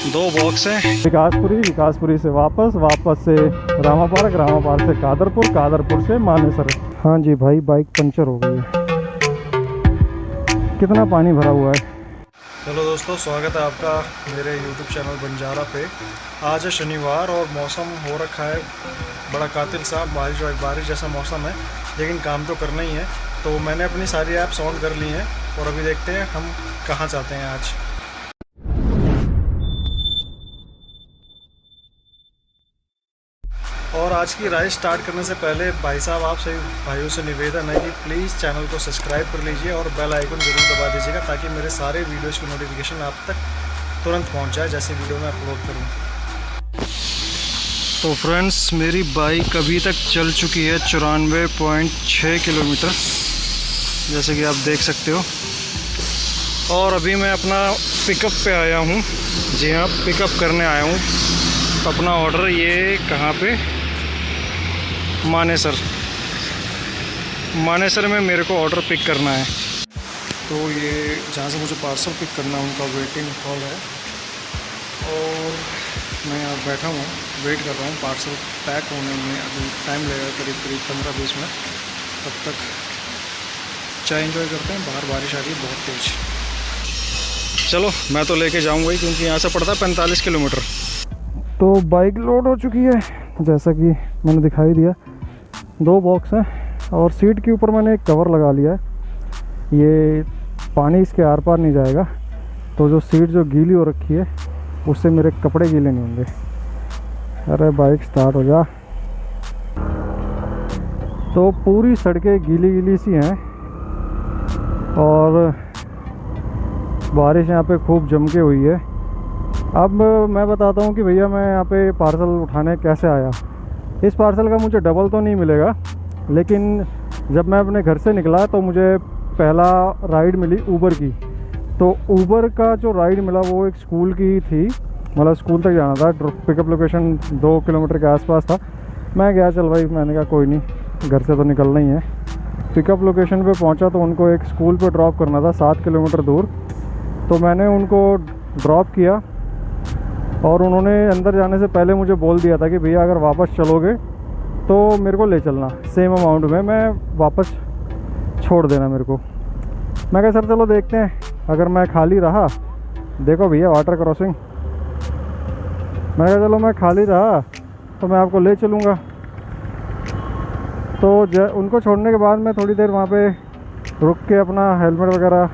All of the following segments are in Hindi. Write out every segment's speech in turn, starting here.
दो बॉक्स हैं। विकासपुरी से वापस से रामा पार्क से कादरपुर से मानेसर। हाँ जी भाई, बाइक पंचर हो गई है। कितना पानी भरा हुआ है। चलो दोस्तों, स्वागत है आपका मेरे YouTube चैनल बंजारा पे। आज है शनिवार और मौसम हो रखा है बड़ा कातिल सा, बारिश जैसा मौसम है, लेकिन काम तो करना ही है। तो मैंने अपनी सारी ऐप्स ऑन कर ली हैं और अभी देखते हैं हम कहाँ जाते हैं आज। और आज की राइड स्टार्ट करने से पहले भाई साहब, आप सभी भाइयों से निवेदन है कि प्लीज़ चैनल को सब्सक्राइब कर लीजिए और बेल आइकन ज़रूर दबा दीजिएगा, ताकि मेरे सारे वीडियोज़ की नोटिफिकेशन आप तक तुरंत पहुंच जाए जैसे वीडियो मैं अपलोड करूं। तो फ्रेंड्स, मेरी बाइक अभी तक चल चुकी है 94.6 किलोमीटर, जैसे कि आप देख सकते हो। और अभी मैं अपना पिकअप पे आया हूँ। जी हाँ, पिकअप करने आया हूँ अपना ऑर्डर। ये कहाँ पे? मानेसर में मेरे को ऑर्डर पिक करना है। तो ये जहाँ से मुझे पार्सल पिक करना है उनका वेटिंग हॉल है, और मैं यहाँ बैठा हूँ, वेट कर रहा हूँ पार्सल पैक होने में। अभी टाइम लगेगा करीब 15-20 मिनट। तब तक चाय एंजॉय करते हैं। बाहर बारिश आ रही है बहुत तेज़। चलो, मैं तो लेके जाऊँगा ही, क्योंकि यहाँ से पड़ता है 45 किलोमीटर। तो बाइक लोड हो चुकी है, जैसा कि मैंने दिखाई दिया। 2 बॉक्स हैं और सीट के ऊपर मैंने एक कवर लगा लिया है। ये पानी इसके आर पार नहीं जाएगा, तो जो सीट जो गीली हो रखी है उससे मेरे कपड़े गीले नहीं होंगे। अरे बाइक स्टार्ट हो जा। तो पूरी सड़कें गीली सी हैं और बारिश यहाँ पे खूब जम के हुई है। अब मैं बताता हूँ कि भैया मैं यहाँ पे पार्सल उठाने कैसे आया। इस पार्सल का मुझे डबल तो नहीं मिलेगा, लेकिन जब मैं अपने घर से निकला तो मुझे पहला राइड मिली ऊबर की। तो ऊबर का जो राइड मिला वो एक स्कूल की थी, मतलब स्कूल तक जाना था। पिकअप लोकेशन 2 किलोमीटर के आसपास था। मैं गया, चल भाई, मैंने कहा कोई नहीं, घर से तो निकलना ही है। पिकअप लोकेशन पे पहुंचा तो उनको एक स्कूल पे ड्रॉप करना था 7 किलोमीटर दूर। तो मैंने उनको ड्रॉप किया और उन्होंने अंदर जाने से पहले मुझे बोल दिया था कि भैया अगर वापस चलोगे तो मेरे को ले चलना, सेम अमाउंट में मैं वापस छोड़ देना मेरे को। मैं कहा सर चलो देखते हैं, अगर मैं खाली रहा, देखो भैया वाटर क्रॉसिंग, मैं कहा चलो मैं खाली रहा तो मैं आपको ले चलूँगा। तो उनको छोड़ने के बाद मैं थोड़ी देर वहाँ पे रुक के अपना हेलमेट वगैरह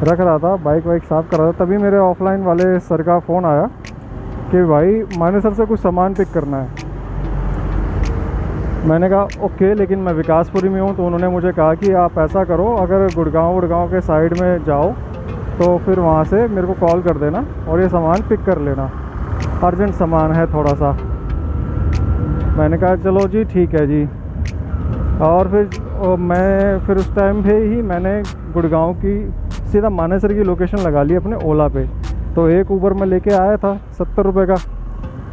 रख रहा था, बाइक वाइक साफ़ कर रहा था। तभी मेरे ऑफलाइन वाले सर का फ़ोन आया कि भाई मानेसर से कुछ सामान पिक करना है। मैंने कहा ओके, लेकिन मैं विकासपुरी में हूँ। तो उन्होंने मुझे कहा कि आप ऐसा करो, अगर गुड़गांव के साइड में जाओ तो फिर वहाँ से मेरे को कॉल कर देना और ये सामान पिक कर लेना, अर्जेंट सामान है थोड़ा सा। मैंने कहा चलो जी ठीक है जी। और फिर उस टाइम पे ही मैंने गुड़गांव की सीधा मानेसर की लोकेशन लगा ली अपने ओला पे। तो एक ऊबर में लेके आया था 70 रुपये का,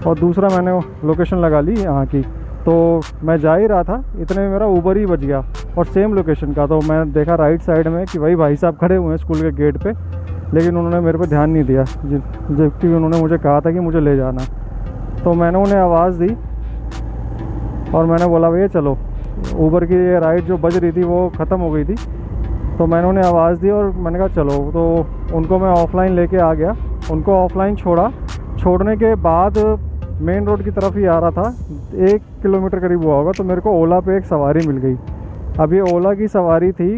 और दूसरा मैंने लोकेशन लगा ली यहाँ की। तो मैं जा ही रहा था, इतने में मेरा ऊबर ही बच गया और सेम लोकेशन का। तो मैं देखा राइट साइड में कि भाई साहब खड़े हुए हैं स्कूल के गेट पे, लेकिन उन्होंने मेरे पे ध्यान नहीं दिया, जबकि उन्होंने मुझे कहा था कि मुझे ले जाना। तो मैंने उन्हें आवाज़ दी और मैंने बोला भैया चलो। ऊबर की ये राइड जो बज रही थी वो ख़त्म हो गई थी, तो मैंने उन्हें आवाज़ दी और मैंने कहा चलो। तो उनको मैं ऑफ़लाइन लेके आ गया, उनको ऑफ़लाइन छोड़ने के बाद मेन रोड की तरफ ही आ रहा था, 1 किलोमीटर करीब हुआ होगा, तो मेरे को ओला पे एक सवारी मिल गई। अब ये ओला की सवारी थी,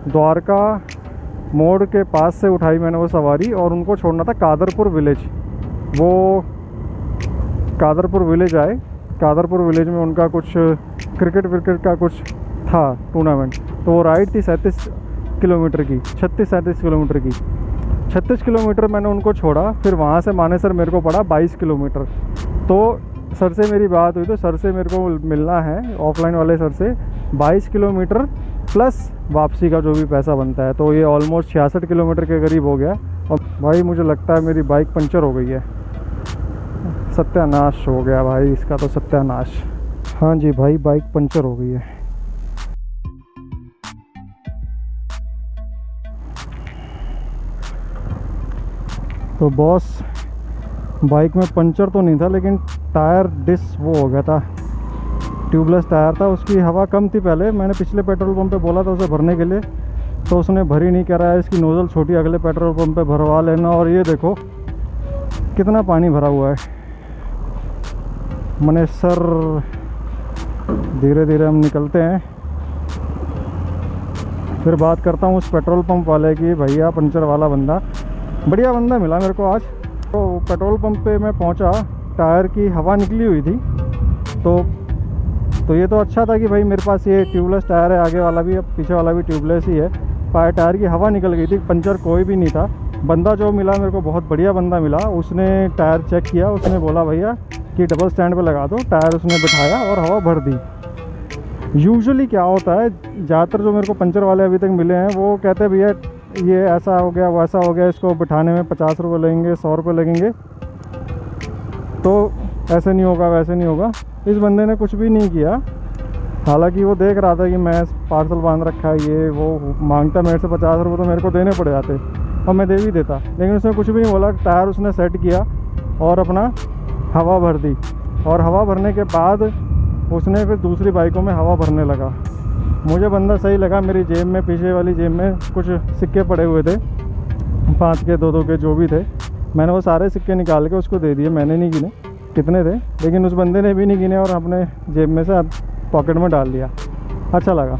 द्वारका मोड़ के पास से उठाई मैंने वो सवारी, और उनको छोड़ना था कादरपुर विलेज। वो कादरपुर विलेज आए। कादरपुर विलेज में उनका कुछ क्रिकेट का कुछ था टूर्नामेंट। तो वो राइड थी 37 किलोमीटर की, 36-37 किलोमीटर की। 36 किलोमीटर मैंने उनको छोड़ा, फिर वहाँ से मानेसर मेरे को पड़ा 22 किलोमीटर। तो सर से मेरी बात हुई, तो सर से मेरे को मिलना है, ऑफलाइन वाले सर से, 22 किलोमीटर प्लस वापसी का जो भी पैसा बनता है। तो ये ऑलमोस्ट 66 किलोमीटर के करीब हो गया। और भाई मुझे लगता है मेरी बाइक पंचर हो गई है। सत्यानाश हो गया भाई इसका, तो सत्यानाश। हाँ जी भाई, बाइक पंचर हो गई है। तो बॉस बाइक में पंचर तो नहीं था, लेकिन टायर डिस वो हो गया था, ट्यूबलेस टायर था, उसकी हवा कम थी। पहले मैंने पिछले पेट्रोल पंप पे बोला था उसे भरने के लिए, तो उसने भरी नहीं, कह रहा है इसकी नोज़ल छोटी, अगले पेट्रोल पंप पे भरवा लेना। और ये देखो कितना पानी भरा हुआ है। मनेसर धीरे धीरे हम निकलते हैं। फिर बात करता हूँ उस पेट्रोल पंप वाले की। भैया पंचर वाला बंदा, बढ़िया बंदा मिला मेरे को आज। तो पेट्रोल पंप पे मैं पहुँचा, टायर की हवा निकली हुई थी। तो ये तो अच्छा था कि भाई मेरे पास ये ट्यूबलेस टायर है, आगे वाला भी, अब पीछे वाला भी ट्यूबलेस ही है। टायर की हवा निकल गई थी, पंचर कोई भी नहीं था। बंदा जो मिला मेरे को बहुत बढ़िया बंदा मिला। उसने टायर चेक किया, उसने बोला भैया कि डबल स्टैंड पे लगा दो। टायर उसने बिठाया और हवा भर दी। यूजुअली क्या होता है, ज़्यादातर जो मेरे को पंचर वाले अभी तक मिले हैं वो कहते हैं भैया ये ऐसा हो गया वैसा हो गया, इसको बिठाने में 50 रुपये लगेंगे, 100 रुपये लगेंगे, तो ऐसे नहीं होगा वैसे नहीं होगा। इस बंदे ने कुछ भी नहीं किया। हालांकि वो देख रहा था कि मैं पार्सल बांध रखा है, ये वो मांगता मेरे से 50 रुपये, तो मेरे को देने पड़ जाते और मैं दे भी देता, लेकिन उसने कुछ भी नहीं बोला। टायर उसने सेट किया और अपना हवा भर दी। और हवा भरने के बाद उसने फिर दूसरी बाइकों में हवा भरने लगा। मुझे बंदा सही लगा। मेरी जेब में, पीछे वाली जेब में कुछ सिक्के पड़े हुए थे, 5 के 2-2 के जो भी थे। मैंने वो सारे सिक्के निकाल के उसको दे दिए। मैंने नहीं गिने कितने थे, लेकिन उस बंदे ने भी नहीं गिने और अपने जेब में से पॉकेट में डाल दिया। अच्छा लगा।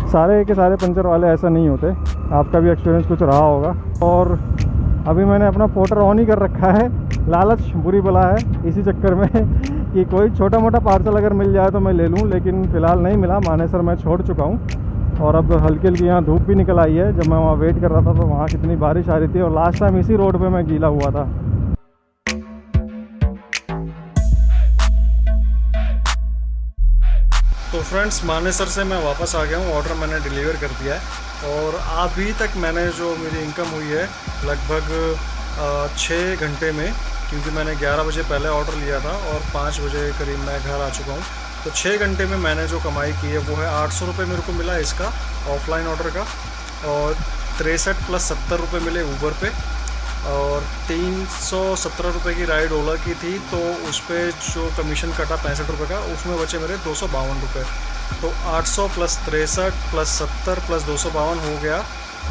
सारे के सारे पंचर वाले ऐसा नहीं होते। आपका भी एक्सपीरियंस कुछ रहा होगा। और अभी मैंने अपना पोर्टर ऑन ही कर रखा है। लालच बुरी बला है, इसी चक्कर में कि कोई छोटा मोटा पार्सल अगर मिल जाए तो मैं ले लूँ, लेकिन फ़िलहाल नहीं मिला। मानेसर मैं छोड़ चुका हूँ और अब हल्की हल्की यहाँ धूप भी निकल आई है। जब मैं वहाँ वेट कर रहा था तो वहाँ कितनी बारिश आ रही थी और लास्ट टाइम इसी रोड पे मैं गीला हुआ था। तो फ्रेंड्स, मानेसर से मैं वापस आ गया हूँ। ऑर्डर मैंने डिलीवर कर दिया है और अभी तक मैंने जो मेरी इनकम हुई है लगभग 6 घंटे में, क्योंकि मैंने 11 बजे पहले ऑर्डर लिया था और 5 बजे करीब मैं घर आ चुका हूँ। तो 6 घंटे में मैंने जो कमाई की है वो है 800 रुपये मेरे को मिला इसका ऑफलाइन ऑर्डर का, और 63 + 70 रुपये मिले ऊबर पे, और 317 रुपये की राइड ओला की थी, तो उस पर जो कमीशन कटा 65 रुपये का, उसमें बचे मेरे 252 रुपये। तो 800 + 63 + 70 + 252 हो गया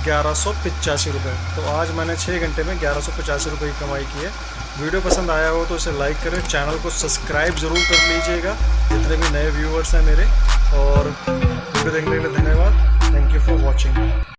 1185 रुपये। तो आज मैंने 6 घंटे में 1185 रुपये की कमाई की है। वीडियो पसंद आया हो तो इसे लाइक करें, चैनल को सब्सक्राइब ज़रूर कर लीजिएगा जितने भी नए व्यूअर्स हैं मेरे, और वीडियो देखने के लिए धन्यवाद। Thank you for watching.